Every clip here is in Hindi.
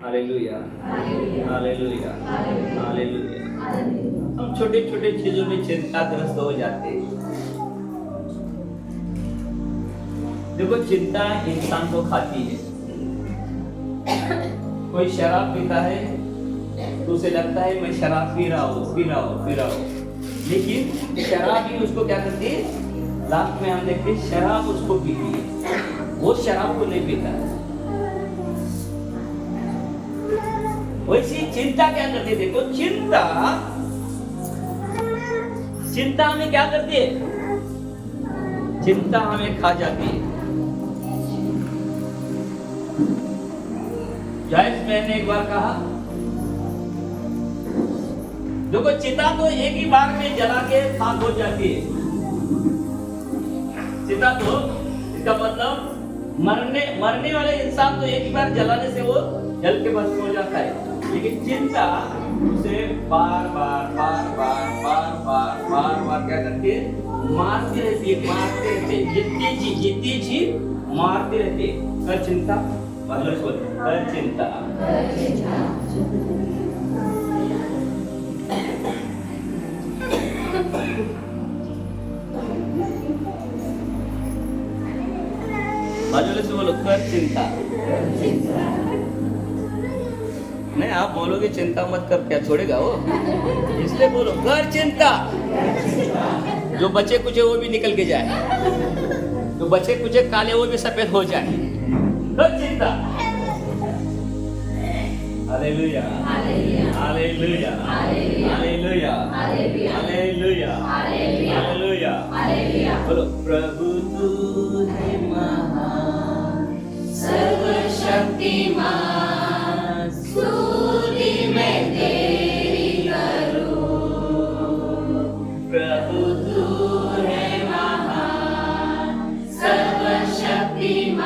Hallelujah, hallelujah, hallelujah. हम छोटे छोटे चीजों में चिंताग्रस्त हो जाते हैं। देखो, चिंता इंसान को खाती है। कोई शराब पीता है तो उसे लगता है मैं शराब पी रहा हूँ, लेकिन शराब ही उसको क्या करती है? लास्ट में हम देखते हैं शराब उसको पीती है, वो शराब को नहीं पीता है। वैसी चिंता क्या करती है? देखो, चिंता हमें क्या करती है? चिंता हमें खा जाती है। जॉयस मैंने एक बार कहा, देखो चिता तो एक ही बार में जला के खाक हो जाती है। चिता तो इसका मतलब मरने वाले इंसान तो एक ही बार जलाने से वो जल के भस्म हो जाता है, लेकिन चिंता उसे बार बार क्या करती है? मारती रहती है, जितनी चीज मारती रहती है। कर चिंता, मतलब सोच, कर चिंता। बाजू से बोलो, कर चिंता। नहीं, आप बोलोगे चिंता मत कर, क्या छोड़ेगा वो? इसलिए बोलो कर चिंता। जो बचे कुचे वो भी निकल के जाए, जो बचे कुचे काले वो भी सफेद हो जाए। कर चिंता। Hallelujah, hallelujah, hallelujah, hallelujah, hallelujah. बोलो, प्रभु तू है महान, सर्वशक्तिमान, स्तुति मैं तेरी करूं। प्रभु तू है महान, सर्वशक्तिमान,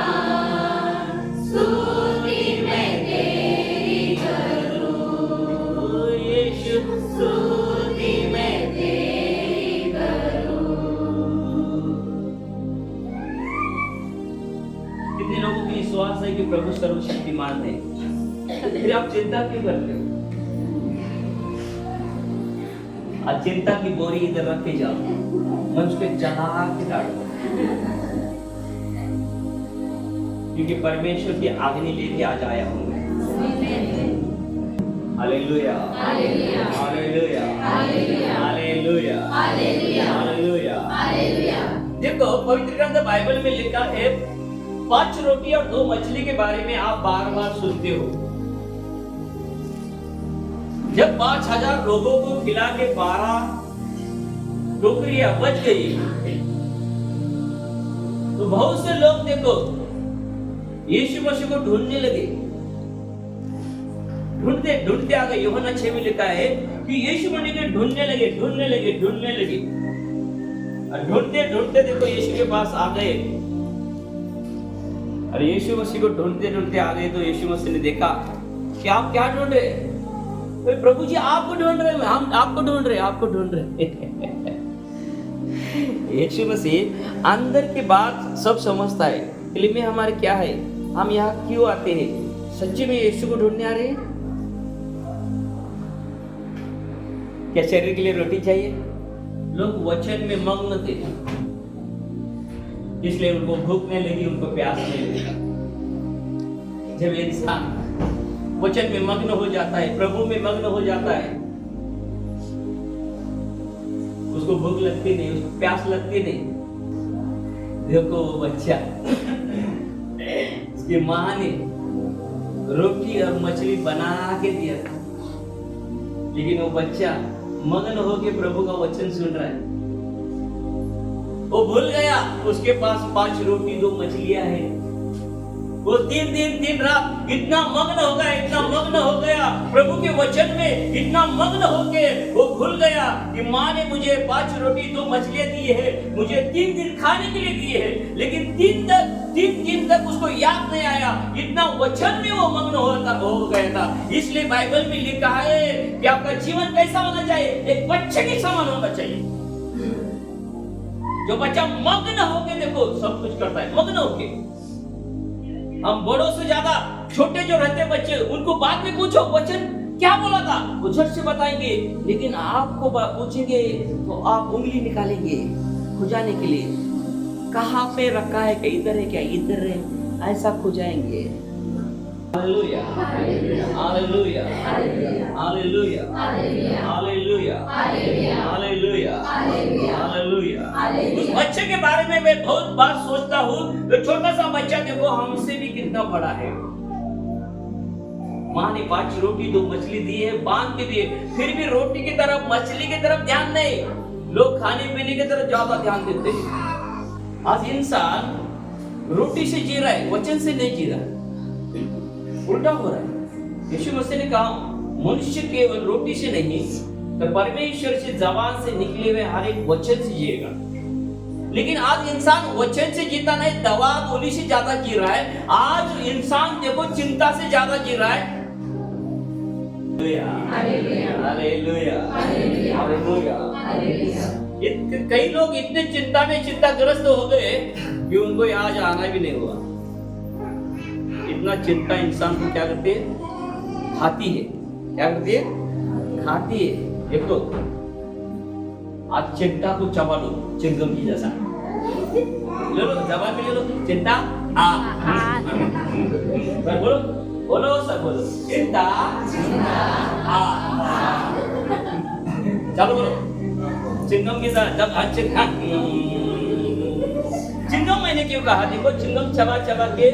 स्तुति मैं तेरी करूं। यीशु, स्तुति मैं तेरी करूं। कितने लोगों की विश्वास है कि प्रभु सर्वशक्तिमान है, फिर आप चिंता क्यों करते हो? आज चिंता की बोरी इधर रख के जाओ, मैं उसके जला के डालूंगा, क्योंकि परमेश्वर की अग्नि लेके आज आया हूं मैं। Hallelujah, hallelujah, hallelujah, hallelujah, hallelujah. देखो, पवित्र ग्रंथ बाइबल में लिखा है 5 रोटी और 2 मछली के बारे में आप बार बार सुनते हो। जब 5000 लोगों को खिला के 12 टोकरियां बच गई, तो बहुत से लोग देखो यीशु मसीह को ढूंढने लगे। ढूंढते आ गए। यूहन्ना 6 में लिखा है कि यीशु मसीह को ढूंढने लगे। और ढूंढते देखो यीशु के पास आ गए। और यीशु मसीह को ढूंढते आ गए, तो यीशु मसीह ने देखा कि आप क्या ढूंढ रहे? तो प्रभु जी आपको ढूंढ रहे हैं, हम आपको ढूंढ रहे। यीशु मसीह अंदर की बात सब समझता है। दिल में हमारे क्या है, हम यहाँ क्यों आते हैं? सच्ची में यीशु को ढूंढने आ रहे हैं? क्या शरीर के लिए रोटी चाहिए? लोग वचन में मग्न थे, इसलिए उनको भूख नहीं लगी, उनको प्यास नहीं लगी। जब इंसान वचन में मग्न हो जाता है, प्रभु में मग्न हो जाता है, उसको भूख लगती नहीं, उसको प्यास लगती नहीं। देखो वो बच्चा, उसकी माँ ने रोटी और मछली बना के दिया था, लेकिन वो बच्चा मग्न होके प्रभु का वचन सुन रहा है। वो भूल गया उसके पास 5 रोटी 2 मछलियां हैं। वो 3 दिन 3 रात इतना मग्न हो गया प्रभु के वचन में, इतना मग्न होके वो भूल गया कि माँ ने मुझे 5 रोटी 2 मछलियां दी है, मुझे 3 दिन खाने के लिए दिए है। लेकिन 3 दिन तक उसको याद नहीं आया, इतना वचन में वो मग्न हो गया था। इसलिए बाइबल में लिखा है कि आपका जीवन कैसा होना चाहिए? एक बच्चे के समान होना चाहिए। जो बच्चा मग्न होके देखो सब कुछ करता है, मग्न होके। हम बड़ों से ज्यादा छोटे जो रहते बच्चे उनको बाद में पूछो वचन क्या बोला था, वो झट से बताएंगे। लेकिन आपको पूछेंगे तो आप उंगली निकालेंगे खुजाने के लिए, कहाँ पे रखा है, क्या इधर है, क्या इधर है, ऐसा खुजाएंगे। Hallelujah, hallelujah, hallelujah, hallelujah, hallelujah, hallelujah. उस बच्चे के बारे में मैं बहुत बार सोचता हूँ, तो छोटा सा बच्चा देखो हमसे भी कितना बड़ा है। माँ ने 5 रोटी 2 मछली दी है, बांध के दिए, फिर भी रोटी की तरफ मछली की तरफ ध्यान नहीं, लोग खाने पीने की तरफ ज्यादा ध्यान देते हैं। आज इंसान रोटी से जी रहा है, वचन से नहीं जी रहा है, उल्टा हो रहा है। यीशु मसीह ने कहा मनुष्य केवल रोटी से नहीं तो परमेश्वर से जबान से निकले हुए हर एक वचन से जिएगा। लेकिन आज इंसान वचन से जीता नहीं, दवा गोली से ज्यादा जी रहा है। आज इंसान देखो चिंता से ज्यादा जी रहा है। कई लोग इतने चिंता में चिंताग्रस्त हो गए कि उनको आज आना भी नहीं हुआ। इतना चिंता इंसान को क्या करती है, खाती है। क्या करती है, खाती है। देखो आज चिंता को चबा लो चिंगम की जैसा, ले लो जबान में ले लो, चिंता आ बोलो बोलो सब बोलो, चिंता आ चलो बोलो चिंगम के साथ। जब चिंगम मैंने क्यों कहा, देखो चिंगम चबा चबा के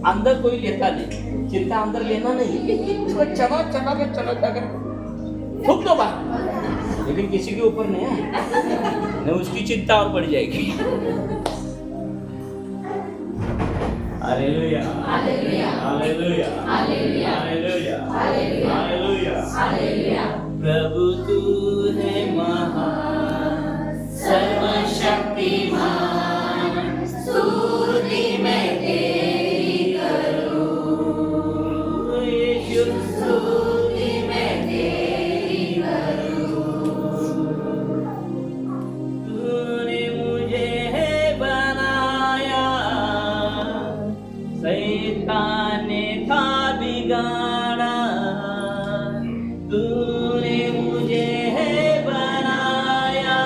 अंदर कोई लेता नहीं, चिंता अंदर लेना नहीं, उसको चबा चबा के चलो जाकर थूक दो बाहर, लेकिन किसी के ऊपर नहीं है, नहीं उसकी चिंता और बढ़ जाएगी। Hallelujah, hallelujah, hallelujah, hallelujah, hallelujah. प्रभु तू है महान सर्वशक्तिमान, स्तुति मैं तेरी करूं, यीशु स्तुति मैं तेरी करूं। तूने मुझे बनाया, शैतान ने था बिगाड़ा, तूने मुझे बनाया,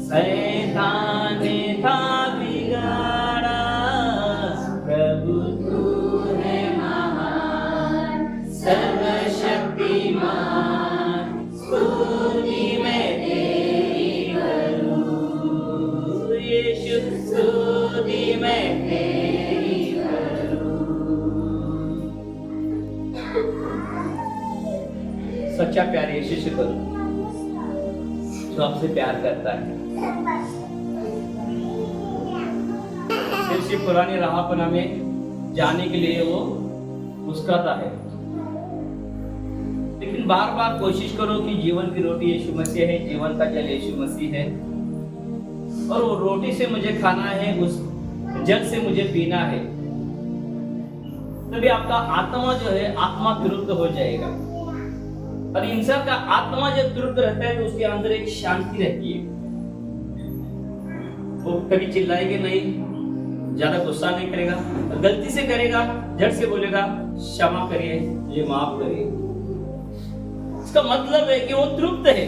शैतान ने था बिगाड़ा। प्रभु तू है महान सर्वशक्तिमान, स्तुति मैं तेरी करूं, यीशु स्तुति मैं तेरी करूं। सच्चा प्यार यीशु से करो जो आपसे प्यार करता है। सिर्फ पुरानी राह पर हमें जाने के लिए वो मुस्कुराता है, लेकिन बार बार कोशिश करो कि जीवन की रोटी यीशु मसीह है, जीवन का जल यीशु मसीह है, और वो रोटी से मुझे खाना है, उस जल से मुझे पीना है। तभी आपका आत्मा जो है आत्मा तृप्त हो जाएगा। और इंसान का आत्मा जब तृप्त रहता है तो उसके अंदर एक शांति रहती है। वो कभी चिल्लाएगा नहीं, ज्यादा गुस्सा नहीं करेगा, गलती से करेगा झट से बोलेगा क्षमा करिए, ये माफ करिए। इसका मतलब है कि वो तृप्त है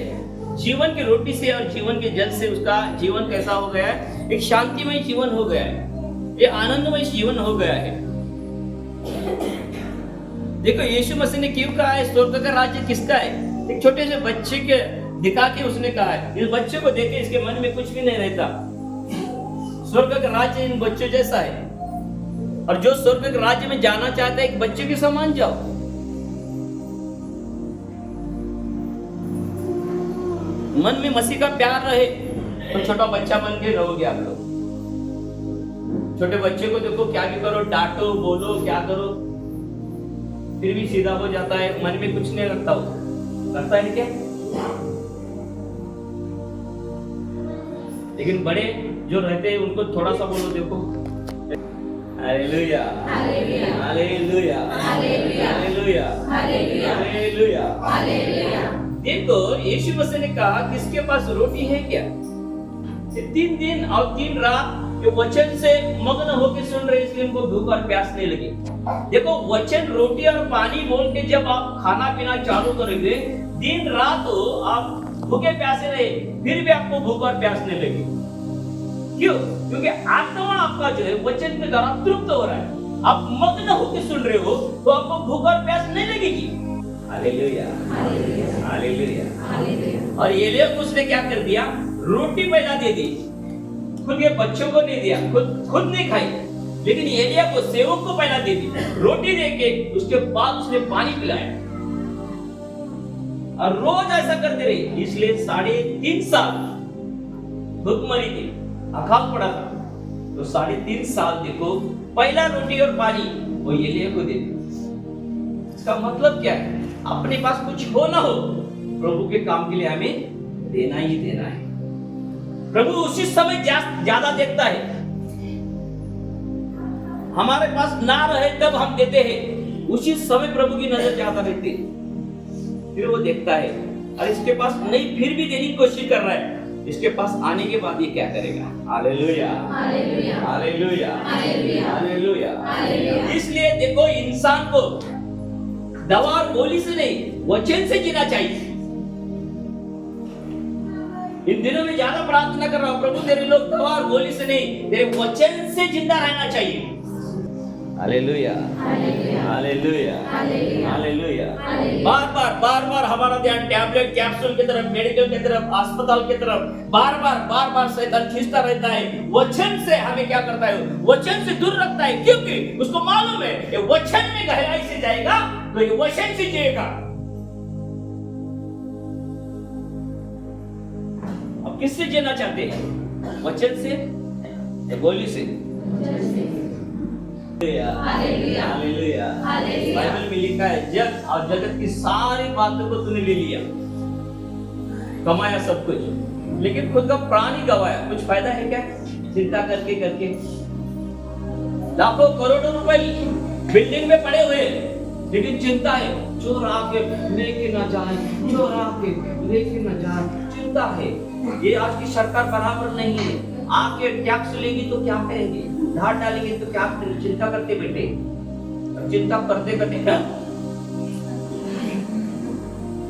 जीवन की रोटी से और जीवन के जल से। उसका जीवन कैसा हो गया है, एक शांतिमय जीवन हो गया है, ये आनंदमय जीवन हो गया है। देखो यीशु मसीह ने क्यों कहा है स्वर्ग का राज्य किसका है, एक छोटे से बच्चे के दिखा के उसने कहा है। इस बच्चे को देखे इसके मन में कुछ भी नहीं रहता। स्वर्ग का राज्य इन बच्चों जैसा है, और जो स्वर्ग के राज्य में जाना चाहता है एक बच्चे के समान जाओ। मन में मसीह का प्यार रहे तो छोटा बच्चा बन के रहोगे आप लोग। छोटे बच्चे को देखो क्या भी करो, डांटो बोलो क्या करो, फिर भी सीधा हो जाता है, मन में कुछ नहीं रखता, लगता है क्या। लेकिन बड़े जो रहते हैं उनको थोड़ा सा बोलो, देखो hallelujah, hallelujah, hallelujah, hallelujah, hallelujah, hallelujah. देखो यीशु मसीह ने कहा किसके पास रोटी है क्या, 3 दिन और 3 रात कि वचन से मग्न होकर सुन रहे, इसलिए उनको भूख और प्यास नहीं लगी। देखो, वचन रोटी और पानी बोल के जब आप खाना पीना चालू करोगे, दिन रात हो आप भूखे प्यासे रहे, फिर भी आपको भूख और प्यास नहीं लगी। क्यों? क्योंकि आत्मा आपका जो है वचन के द्वारा तृप्त हो रहा है। आप मग्न होकर सुन रहे हो तो आपको भूख और प्यास नहीं लगेगी। Hallelujah, hallelujah. और एलिया को उसने क्या कर दिया? रोटी पहला दे दी, खुद के बच्चों को नहीं दिया, खुद नहीं खाई, लेकिन एलिया को, सेवक को पहला दे दी, रोटी देके उसके बाद उसने पानी पिलाया। और रोज ऐसा करते रहे, इसलिए 3.5 साल भूखमरी थी, अकाल पड़ा था। तो 3.5 साल देखो, पहला रोटी और पानी वो एलिया को दे दी। इसका मतलब क्या है? अपने पास कुछ हो ना हो, प्रभु के काम के लिए हमें देना ही देना है। प्रभु उसी समय ज्यादा देखता है। हमारे पास ना रहे तब हम देते हैं, उसी समय प्रभु की नजर ज्यादा रहती है। फिर वो देखता है, और इसके पास नहीं, फिर भी देने की कोशिश कर रहा है, इसके पास आने के बाद ये क्या करेगा? Hallelujah, hallelujah, hallelujah, hallelujah. इसलिए देखो, इंसान को दवा और गोली से नहीं, वचन से जीना चाहिए। इन दिनों में ज्यादा प्रार्थना कर रहा हूं, प्रभु तेरे लोग दवा और गोली से नहीं, तेरे वचन से जिंदा रहना चाहिए। Hallelujah, hallelujah, hallelujah. बार बार हमारा ध्यान टैबलेट कैप्सूल की तरफ, मेडिकल की तरफ, अस्पताल की तरफ बार बार शैतान खींचता रहता है। वचन से हमें क्या करता है? वचन से दूर रखता है, क्योंकि उसको मालूम है ये वचन में गहराई से जाएगा तो ये वचन से जिएगा। अब किससे जीना चाहते हैं? वचन से या गोली से? Hallelujah, hallelujah. बाइबल में लिखा है, जग और जगत की सारी बातों को तूने ले लिया, कमाया सब कुछ, लेकिन खुद का प्राण ही गवाया, कुछ फायदा है क्या? चिंता करके करके लाखों करोड़ों रुपए बिल्डिंग में पड़े हुए, लेकिन चिंता है, चोर आके लेके ना जाए, चोर आके लेके ना जाए, चिंता है। ये आज की सरकार बराबर नहीं है, आके टैक्स लेगी तो क्या करेंगे, धार डालेंगे तो क्या करेंगे, चिंता करते बैठे। अब चिंता करते करते क्या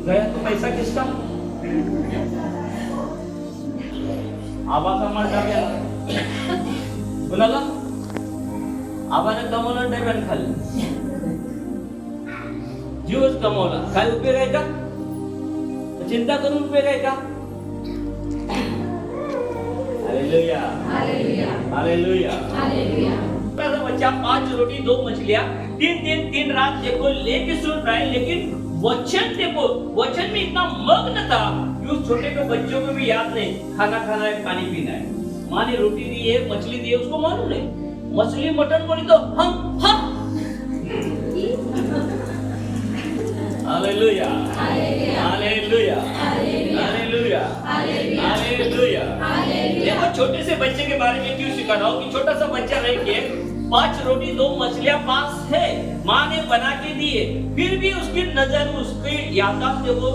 गया तो पैसा किसका? आबाचा माल टाकला, कुणाला? आबाने कमवलं डब्यान खाल्लं, जीवच कमवला, काय उपयोग आहे का? चिंता करून उपयोग आहे का? Hallelujah, hallelujah, hallelujah, hallelujah. पहला बच्चा 5 रोटी 2 मछलियां 3 दिन 3 रात देखो लेके सुन रहा है, लेकिन वचन देखो, वचन में इतना मग्न था कि उस छोटे को बच्चों को भी याद नहीं खाना खाना है, पानी पीना है। माँ ने रोटी दी है, मछली दी है, उसको मालूम नहीं। मछली मटन बोली तो हम हालेलुया, हालेलुया, हालेलुया, हालेलुया। देखो, छोटे से बच्चे के बारे में क्यों सिखा रहा हूं कि छोटा सा बच्चा रह के 5 रोटी 2 मछलियां पास है, माँ ने बना के दिए, फिर भी उसकी नजर, उसकी याददाश्त देखो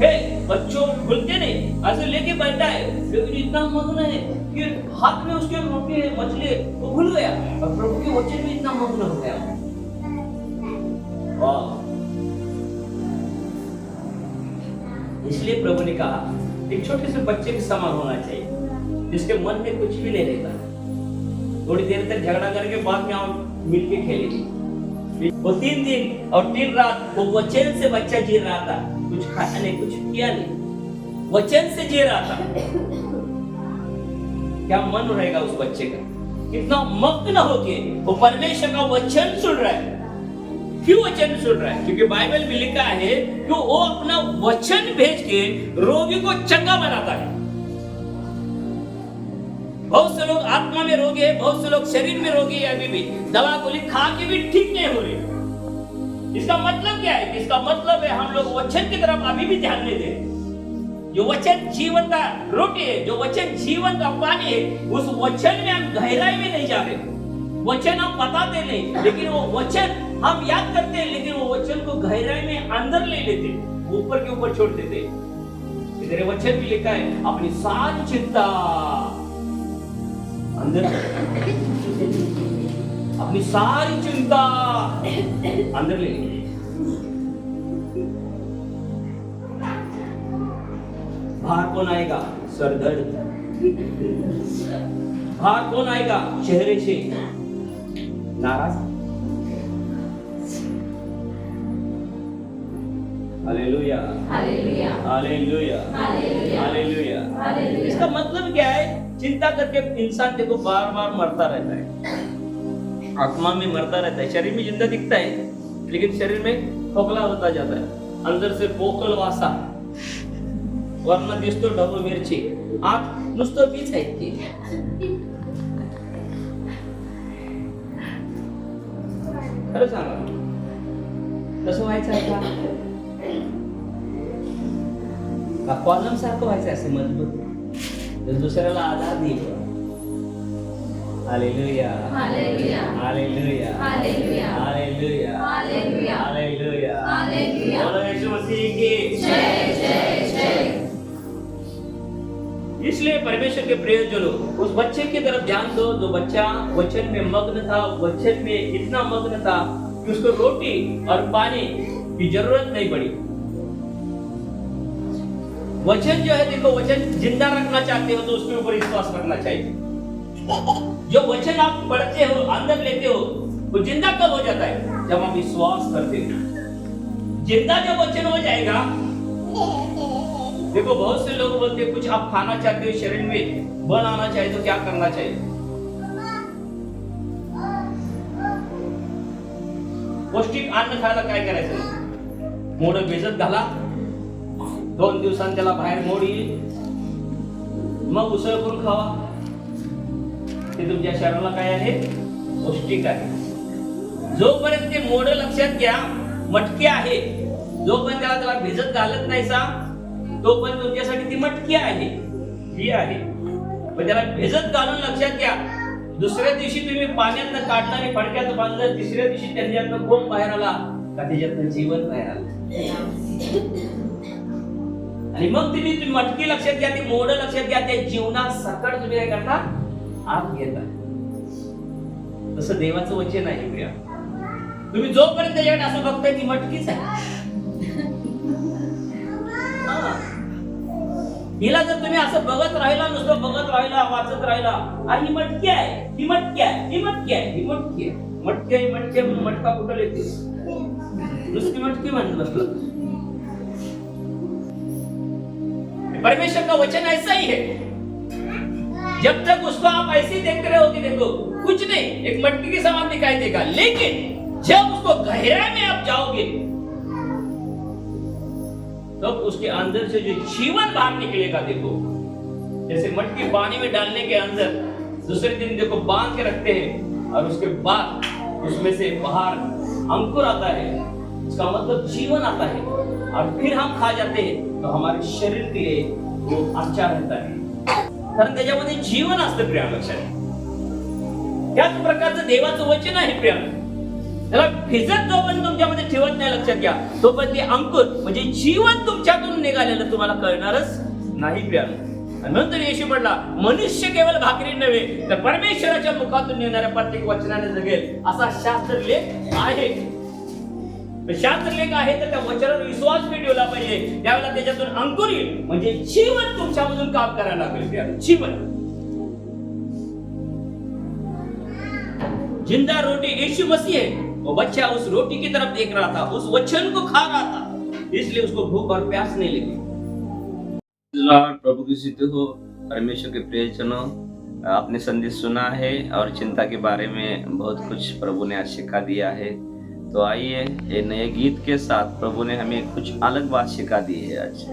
है, बच्चों भूलते नहीं, ऐसे लेके बैठा है, लेकिन इतना मग्न है कि हाथ में उसके रोटी है, मछली वो भूल गया, और प्रभु के वचन में इतना मग्न हो गया। वाह! इसलिए प्रभु ने कहा एक छोटे से बच्चे के समान होना चाहिए, जिसके मन में कुछ भी नहीं रहता। थोड़ी देर तक झगड़ा करके बाद में हम मिलके खेलेंगे। वो 3 दिन और 3 रात वो वचन से बच्चा जी रहा था, कुछ खाया नहीं, कुछ किया नहीं, वचन से जी रहा था। क्या मन रहेगा उस बच्चे का? कितना मग्न होके वो परमेश्वर का वचन सुन रहा है। क्यों वचन सुन रहा है? क्योंकि बाइबल में लिखा है कि वो अपना वचन भेज के रोगी को चंगा बनाता है। बहुत से लोग आत्मा में रोगी है, बहुत से लोग शरीर में रोगी है, अभी भी दवा गोली खा के भी ठीक नहीं हो रही। इसका मतलब क्या है? इसका मतलब है हम लोग वचन की तरफ अभी भी ध्यान नहीं दे रहे। जो वचन जीवन का रोटी है, जो वचन जीवन का पानी है, उस वचन में हम गहराई में नहीं जा रहे। वचन हम बताते नहीं, लेकिन वो वचन हम याद करते हैं, लेकिन वो वचन को गहराई में अंदर ले लेते, ऊपर के ऊपर छोड़ देते। तेरे वचन में लिखा है अपनी सारी चिंता अंदर अपनी सारी चिंता अंदर ले ली। बाहर कौन आएगा? सरदर्द। बाहर कौन आएगा? चेहरे से नाराज। Hallelujah, hallelujah, hallelujah, hallelujah, hallelujah. इसका मतलब क्या है? चिंता करके इंसान देखो बार बार मरता रहता है, आत्मा में मरता रहता है। शरीर में जिंदा दिखता है लेकिन शरीर में खोखला होता जाता है, अंदर से पोकळ वासा, वरनं दिसतो ढबू मिरची, आत नुसतं बीच आहे की। खरं सांगा, कसं व्हायचं आहे का कॉलम सारखं व्हायचं असं मजबूत, तर दुसऱ्याला आधार देईल। Hallelujah, hallelujah, hallelujah, hallelujah, hallelujah, hallelujah, hallelujah, hallelujah. बोलो यीशु मसीह की जय, जय, जय। इसलिए परमेश्वर के प्रियजनों, उस बच्चे की तरफ ध्यान दो जो बच्चा वचन में मग्न था, वचन में इतना मग्न था कि उसको रोटी और पानी की जरूरत नहीं पड़ी। वचन जो है, देखो वचन जिंदा रखना चाहते हो तो उसके ऊपर विश्वास रखना चाहिए। जो वचन आप पढ़ते हो, अंदर लेते हो, वो जिंदा कब हो जाता है? जब आप विश्वास करते हो। जिंदा जब वचन हो जाएगा, देखो बहुत से लोग बोलते हैं कुछ आप खाना चाहते हो, शरीर में बल आना चाहिए तो क्या करना चाहिए? पौष्टिक अन्न खायला काय करायचं? मोड भिजत घाला, 2 दिवसांनी त्याला बाहेर मोड येईल, मग उसळ करून खावा। ते तुमच्या शरीराला काय आहे? पौष्टिक आहे। जोपर्यंत ते मोड लक्षात घ्या, मटकी आहे, जोपर्यंत त्याला भिजत घालत नाही सा, तोपर्यंत तुमच्यासाठी ती मटकी आहे, ही आहे। पण त्याला भिजत घालून लक्षात घ्या, दुसऱ्या दिवशी तुम्ही पाण्यात काढलं आणि फडक्यात बांधलं, तिसऱ्या दिवशी त्याच्यातनं गोम बाहेर आला का त्याच्यातनं जीवन बाहेर आलं। आणि मग तुम्ही मटकी लक्षात घ्या, ती मोड लक्षात घ्या, त्या जीवनात सकट तुम्ही काय करता? आत घेता। तसं देवाचं वचन आहे प्रिय। तुम्ही जोपर्यंत त्याच्याकडे असं बघताय ती मटकीच आहे। हिला जर तुम्ही असं बघत राहिला, नुसतं बघत राहिला, वाचत राहिला, ही मटकी आहे, ही मटकी आहे, ही मटकी आहे, ही मटकी आहे, मटकी आहे, मटकी आहे, मटका कुठं येते? नुसती मटकी म्हणत बसलो। परमेश्वर का वचन ऐसा ही है, जब तक उसको आप ऐसे देखते रहोगे, देखो कुछ नहीं, एक मटकी के समान दिखाई देगा, लेकिन जब उसको गहराई में आप जाओगे तब तो उसके अंदर से जो जीवन बाहर निकलेगा। देखो जैसे मटकी पानी में डालने के अंदर दूसरे दिन देखो बांध के रखते हैं और उसके बाद उसमें से बाहर अंकुर आता है, इसका मतलब जीवन आता है, और फिर हम खा जाते हैं तो हमारे शरीर के लिए वो अच्छा रहता है, कारण त्याच्यामध्ये जीवन असतं प्रिय। लक्षात त्याच प्रकारचं देवाचं वचन आहे प्रिय। त्याला भिजत जोपर्यंत तुमच्यामध्ये ठेवत नाही, लक्षात घ्या, तोपर्यंत ते अंकुर म्हणजे जीवन तुमच्यातून निघालेलं तुम्हाला कळणारच नाही प्रिय। नंतर येशू म्हटला, मनुष्य केवळ भाकरी नव्हे तर परमेश्वराच्या मुखातून येणाऱ्या प्रत्येक वचनाने जगेल, असा शास्त्रलेख आहे। शास्त्रलेख आहे तर त्या वचनावर विश्वास मी ठेवला पाहिजे, त्यावेळेला त्याच्यातून अंकुर येईल, म्हणजे जीवन तुमच्यामधून काम करायला लागेल। जीवन जिंदा रोटी यीशु मसीह है। वो बच्चा उस रोटी की तरफ देख रहा था, उस वचन को खा रहा था, इसलिए उसको भूख और प्यास नहीं लगी। प्रभु की स्तुति हो। परमेश्वर के प्रियजनों, आपने संदेश सुना है और चिंता के बारे में बहुत कुछ प्रभु ने आज सिखा दिया है। तो आइए ये नए गीत के साथ प्रभु ने हमें कुछ अलग बात सिखा दी है। आज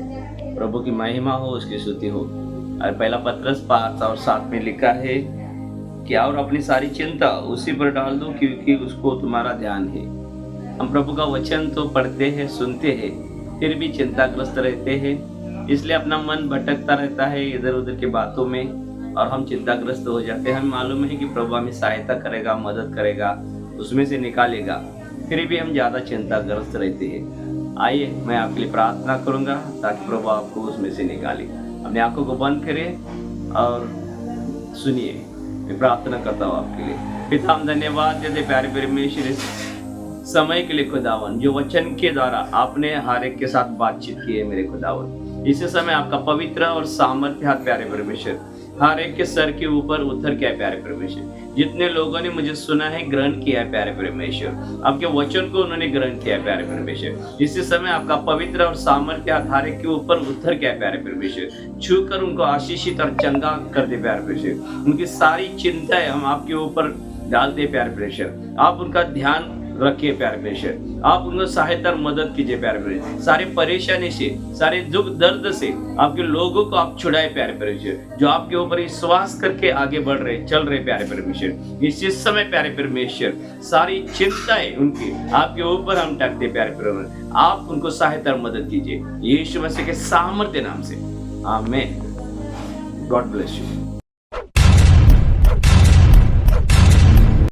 प्रभु की महिमा हो, उसकी स्तुति हो। और पहला पत्रस 5 और 7 में लिखा है कि और अपनी सारी चिंता उसी पर डाल दो क्योंकि उसको तुम्हारा ध्यान है। हम प्रभु का वचन तो पढ़ते हैं, सुनते हैं, फिर भी चिंताग्रस्त रहते हैं, इसलिए अपना मन भटकता रहता है इधर उधर की बातों में और हम चिंताग्रस्त हो जाते हैं। हमें मालूम है कि प्रभु हमें सहायता करेगा, मदद करेगा, उसमें से निकालेगा, फिर भी हम ज़्यादा चिंताग्रस्त रहते हैं। आइए मैं आपके लिए प्रार्थना करूँगा ताकि प्रभु आपको उसमें से निकाले। अपनी आंखों को बंद करें और सुनिए। मैं प्रार्थना करता हूँ आपके लिए। पिता हम धन्यवाद देते प्यारे परमेश्वर इस समय के लिए खुदावन, जो वचन के द्वारा आपने हर एक के साथ बातचीत की है मेरे खुदावन। इस समय आपका पवित्र और सामर्थ्य हाथ प्यारे परमेश्वर हर एक के सर के ऊपर उतर के प्यारे परमेश्वर। जितने लोगों ने मुझे सुना है, ग्रहण किया है प्यारे परमेश्वर, आपके वचन को उन्होंने ग्रहण किया है प्यारे परमेश्वर। इसी समय आपका पवित्र और सामर्थ्य हाथ हर एक के ऊपर उतर के प्यारे परमेश्वर, छू कर उनको आशीषित और चंगा कर दे प्यारे परमेश्वर। उनकी सारी चिंताएं हम आपके ऊपर डालते प्यारे परमेश्वर। आप उनका ध्यान रखिए प्यारे परमेश्वर, आप उनको सहायता और मदद कीजिए प्यारे परमेश्वर। सारी परेशानी से, सारे दुख दर्द से आपके लोगों को आप छुड़ाए प्यारे परमेश्वर, जो आपके ऊपर विश्वास करके आगे बढ़ रहे, चल रहे प्यारे परमेश्वर। इस समय प्यारे परमेश्वर सारी चिंताएं उनकी आपके ऊपर हम टकते प्यारे परमेश्वर। आप उनको सहायता और मदद कीजिए यीशु मसीह के सामर्थ्य नाम से, आमीन। God bless you.